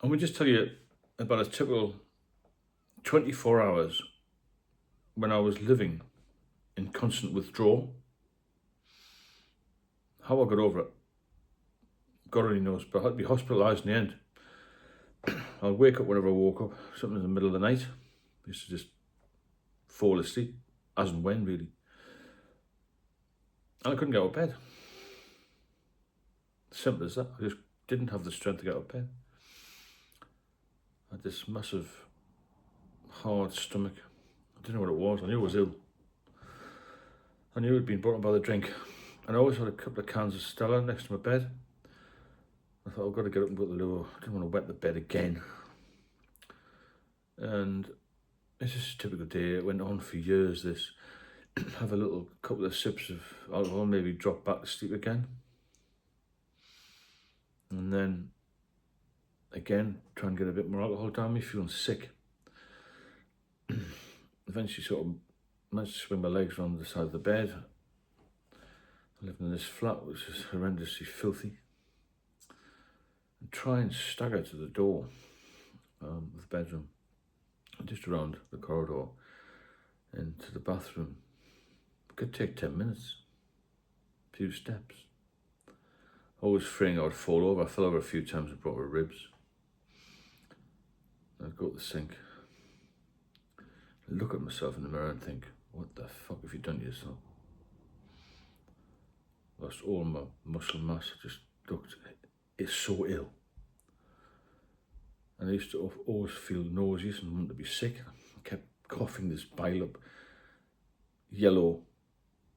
And we just tell you about a typical 24 hours when I was living in constant withdrawal. How I got over it, God only knows, but I had to be hospitalised in the end. I'd wake up whenever I woke up, something in the middle of the night. I used to just fall asleep, as and when, really. And I couldn't get out of bed. Simple as that. I just didn't have the strength to get out of bed. I had this massive, hard stomach. I didn't know what it was. I knew I was ill. I knew it had been brought on by the drink. And I always had a couple of cans of Stella next to my bed. I thought, I've got to get up and go to the loo. I didn't want to wet the bed again. And it's just a typical day. It went on for years, this. Have a little couple of sips of alcohol, maybe drop back to sleep again. And then, again, try and get a bit more alcohol down me, feeling sick. Eventually sort of managed to swing my legs around the side of the bed. I lived in this flat, which is horrendously filthy. And try and stagger to the door of the bedroom, just around the corridor, into the bathroom. It could take 10 minutes, a few steps. Always fearing I would fall over. I fell over a few times and broke my ribs. I'd go to the sink, look at myself in the mirror and think, what the fuck have you done to yourself? Lost all my muscle mass. I just looked, it's so ill. And I used to always feel nauseous and want to be sick. I kept coughing this bile up, yellow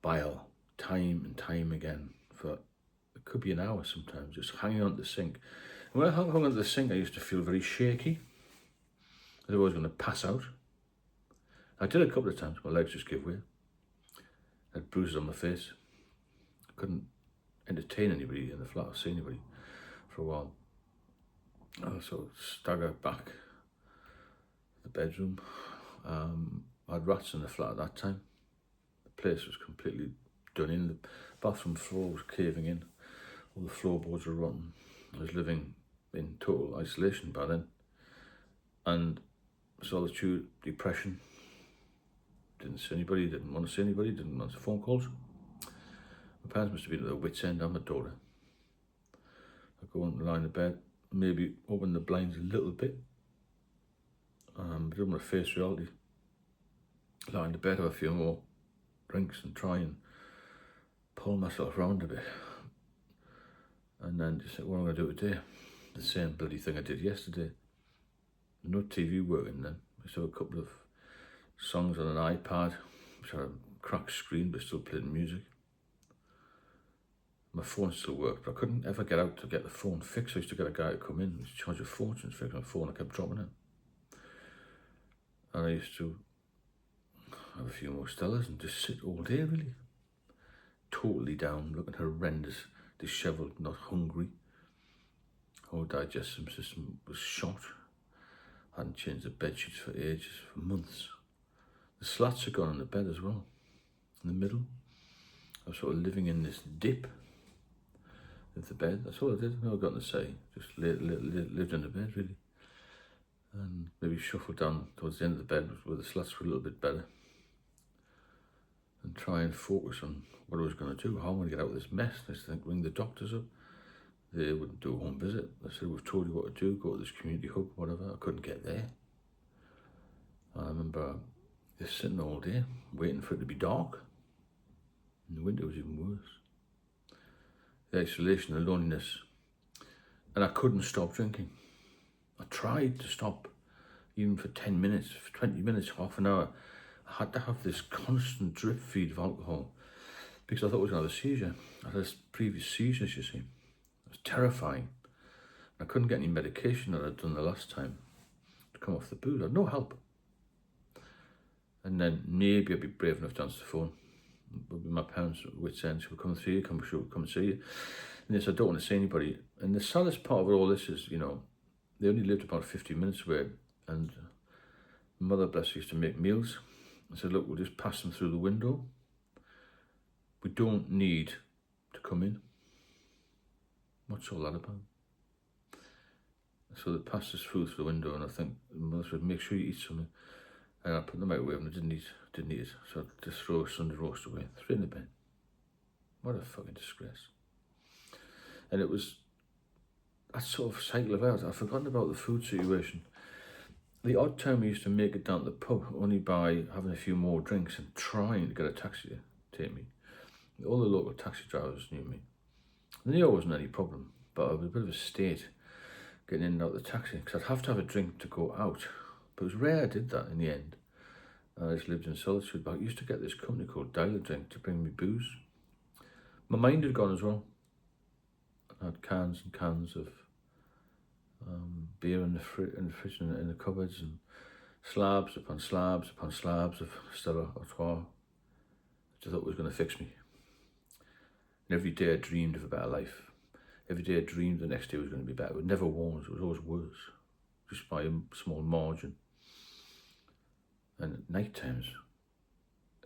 bile, time and time again for, it could be an hour sometimes, just hanging on to the sink. And when I hung onto the sink, I used to feel very shaky. I was going to pass out. I did a couple of times, my legs just gave way. I had bruises on my face. I couldn't entertain anybody in the flat or see anybody for a while. I sort of staggered back to the bedroom. I had rats in the flat at that time. The place was completely done in. The bathroom floor was caving in. All the floorboards were rotten. I was living in total isolation by then. And solitude, depression. Didn't see anybody, didn't want to see anybody, didn't answer phone calls. My parents must have been at their wits' end. I'm a daughter. I go and lie in the bed, maybe open the blinds a little bit. But I don't want to face reality. Lie in the bed, have a few more drinks and try and pull myself around a bit. And then just think, what am I going to do today? The same bloody thing I did yesterday. No TV working then. I used to have a couple of songs on an iPad, which had a cracked screen but still playing music. My phone still worked, but I couldn't ever get out to get the phone fixed. I used to get a guy to come in, he used to charge a fortune to fix my phone. I kept dropping it. And I used to have a few more Stellas and just sit all day, really. Totally down, looking horrendous, dishevelled, not hungry. Whole digestive system was shot. Hadn't changed the bed sheets for ages, for months. The slats had gone in the bed as well, in the middle. I was sort of living in this dip of the bed. That's all I did. No, I got to say. Just lived in the bed, really. And maybe shuffled down towards the end of the bed where the slats were a little bit better. And try and focus on what I was going to do, how I'm going to get out of this mess. I used to think, ring the doctors up. They wouldn't do a home visit. They said, we've told you what to do, go to this community hub, whatever. I couldn't get there. I remember just sitting all day, waiting for it to be dark. In the winter was even worse. The isolation, the loneliness. And I couldn't stop drinking. I tried to stop, even for 10 minutes, for 20 minutes, half an hour. I had to have this constant drip feed of alcohol because I thought I was going to have a seizure. I had this previous seizures, you see. It was terrifying. I couldn't get any medication that I'd done the last time to come off the booze. I had no help. And then maybe I'd be brave enough to answer the phone. But my parents at wit's end, she'll come see you, come and see you. And they said, I don't want to see anybody. And the saddest part of all this is, you know, they only lived about 15 minutes away. And Mother, bless her, used to make meals. I said, look, we'll just pass them through the window. We don't need to come in. What's all that about? So they passed this food through the window, and I think the mother said, make sure you eat something. And I put them out and I didn't eat it. So I just throw Sunday roast away, threw it in the bin. What a fucking disgrace. And it was that sort of cycle of ours. I'd forgotten about the food situation. The odd time we used to make it down to the pub only by having a few more drinks and trying to get a taxi to take me. All the local taxi drivers knew me. And there wasn't any problem, but it was a bit of a state getting in and out of the taxi because I'd have to have a drink to go out. But it was rare I did that in the end. I just lived in solitude, but I used to get this company called Dial a Drink to bring me booze. My mind had gone as well. I had cans and cans of beer in the fridge and in the cupboards, and slabs upon slabs upon slabs of Stella Artois, which I thought was going to fix me. And every day I dreamed of a better life. Every day I dreamed the next day was going to be better. It never was. It was always worse, just by a small margin. And at night times,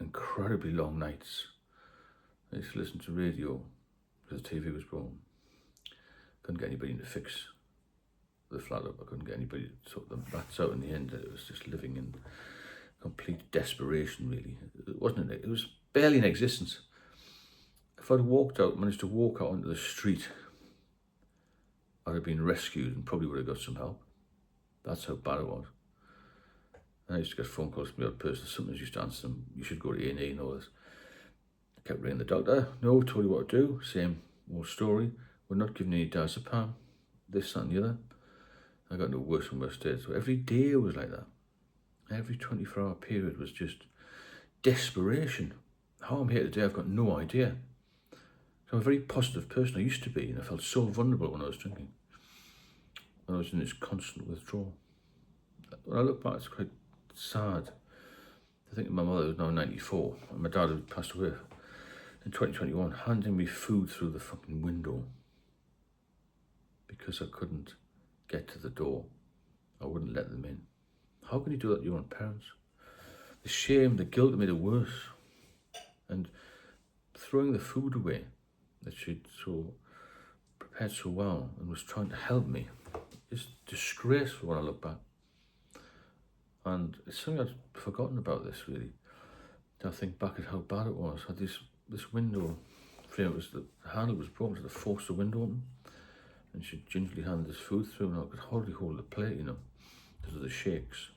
incredibly long nights, I used to listen to radio because the TV was broken. Couldn't get anybody to fix the flat up. I couldn't get anybody to sort the rats out in the end. It was just living in complete desperation, really. It was barely in existence. If I'd managed to walk out onto the street, I'd have been rescued and probably would have got some help. That's how bad it was. And I used to get phone calls from the odd person. Sometimes used to answer them, you should go to A&E and all this. I kept ringing the doctor. No, told you what to do. Same old story. We're not giving any diazepam. This, that and the other. I got into worse and worse days. So every day was like that. Every 24-hour period was just desperation. How I'm here today, I've got no idea. So I'm a very positive person. I used to be, and I felt so vulnerable when I was drinking. When I was in this constant withdrawal. When I look back, it's quite sad. I think my mother was now 94, and my dad had passed away in 2021, handing me food through the fucking window because I couldn't get to the door. I wouldn't let them in. How can you do that to your own parents? The shame, the guilt made it worse. And throwing the food away that she'd so prepared so well and was trying to help me is disgraceful when I look back. And it's something I'd forgotten about this, really. I think back at how bad it was. I had this window frame, the handle was broken, so I forced the window open. And she gingerly handed this food through, and I could hardly hold the plate, because of the shakes.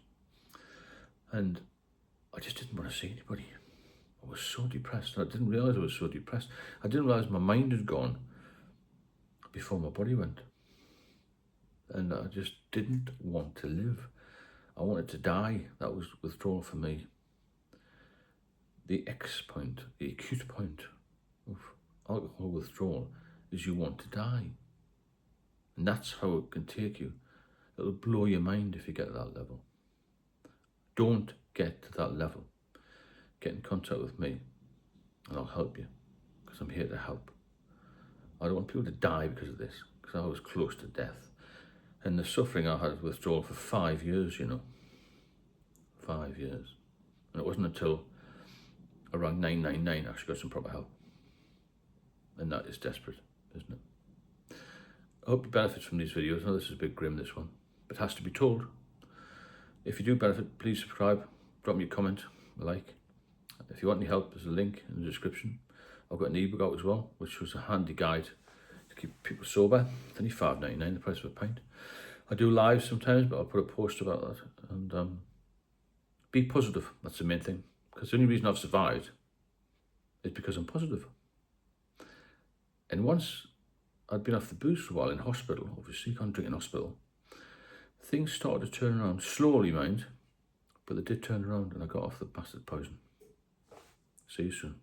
And I just didn't want to see anybody. I was so depressed, and I didn't realise I was so depressed. I didn't realise my mind had gone before my body went. And I just didn't want to live. I wanted to die. That was withdrawal for me. The X point, the acute point of alcohol withdrawal is you want to die. And that's how it can take you. It'll blow your mind if you get to that level. Don't get to that level. Get in contact with me and I'll help you, because I'm here to help. I don't want people to die because of this, because I was close to death. And the suffering I had with withdrawal for 5 years, 5 years. And it wasn't until around 999 I actually got some proper help. And that is desperate, isn't it? I hope you benefit from these videos. I know this is a bit grim, this one, but it has to be told. If you do benefit, please subscribe, drop me a comment, a like. If you want any help, there's a link in the description. I've got an ebook out as well, which was a handy guide to keep people sober. It's only $5.99, the price of a pint. I do live sometimes, but I'll put a post about that. And be positive, that's the main thing. Because the only reason I've survived is because I'm positive. And once I'd been off the booze for a while in hospital, obviously, you can't drink in hospital, things started to turn around, slowly mind, but they did turn around and I got off the bastard poison. See you soon.